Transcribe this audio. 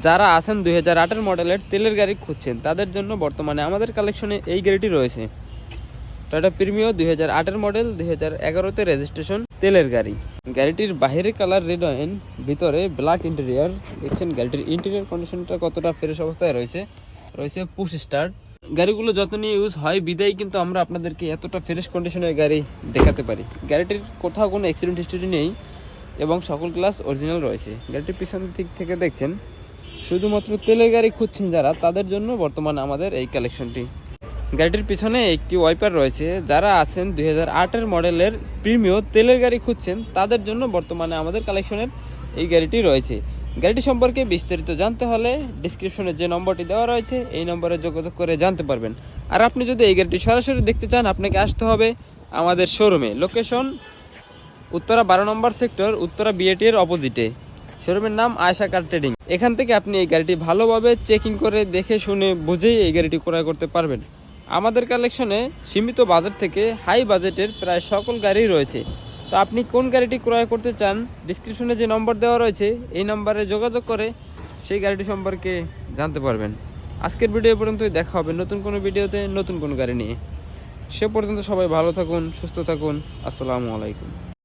যারা আছেন 2008 মডেলের তেলের গাড়ি খুঁজছেন তাদের জন্য বর্তমানে আমাদের কালেকশনে এই গাড়িটি রয়েছে। টাটা প্রিমিও 2008 মডেল, 2011তে রেজিস্ট্রেশন তেলের গাড়ি। গাড়িটির বাহিরের কালার রেড ওয়াইন, ভিতরে ব্ল্যাক ইন্টেরিয়ার। দেখছেন গাড়িটির ইন্টেরিয়ার কন্ডিশনটা কতটা ফ্রেশ অবস্থায় রয়েছে। Push start. গাড়িগুলো যত নিয়ে ইউজ হয় বিদায় কিন্তু আমরা আপনাদেরকে এতটা ফ্রেশ কন্ডিশনের গাড়ি দেখাতে পারি। গাড়িটির কোথাও কোনো অ্যাক্সিডেন্ট হিস্টরি নেই এবং সকল গ্লাস অরিজিনাল রয়েছে। গাড়িটির পিছন দিক থেকে দেখছেন শুধুমাত্র তেলের গাড়ি খুঁজছেন যারা, তাদের জন্য বর্তমানে আমাদের এই কালেকশনটি। গাড়িটির পিছনে একটি ওয়াইপার রয়েছে। যারা আছেন 2008 মডেলের প্রিমিও তেলের গাড়ি খুঁজছেন তাদের জন্য বর্তমানে আমাদের কালেকশনের এই গাড়িটি রয়েছে। গাড়িটি সম্পর্কে বিস্তারিত জানতে হলে ডিসক্রিপশনে যে নম্বরটি দেওয়া রয়েছে এই নম্বরে যোগাযোগ করে জানতে পারবেন। আর আপনি যদি এই গাড়িটি সরাসরি দেখতে চান আপনাকে আসতে হবে আমাদের শোরুমে। লোকেশন উত্তরা 12 নম্বর সেক্টর, উত্তরা বিএটি এর অপোজিটে। শোরুমের নাম আয়েশা কার ট্রেডিং। এখান থেকে আপনি এই গাড়িটি ভালোভাবে চেকিং করে দেখে শুনে বুঝেই এই গাড়িটি ক্রয় করতে পারবেন। আমাদের কালেকশনে সীমিত বাজেট থেকে হাই বাজেটের প্রায় সকল গাড়ি রয়েছে। তো আপনি কোন গাড়িটি ক্রয় করতে চান ডিসক্রিপশনে যে নম্বর দেওয়া রয়েছে এই নম্বরে যোগাযোগ করে সেই গাড়িটি সম্পর্কে জানতে পারবেন। আজকের ভিডিও পর্যন্তই, দেখা হবে নতুন কোনো ভিডিওতে নতুন কোনো গাড়ি নিয়ে। সে পর্যন্ত সবাই ভালো থাকুন, সুস্থ থাকুন। আসসালামু আলাইকুম।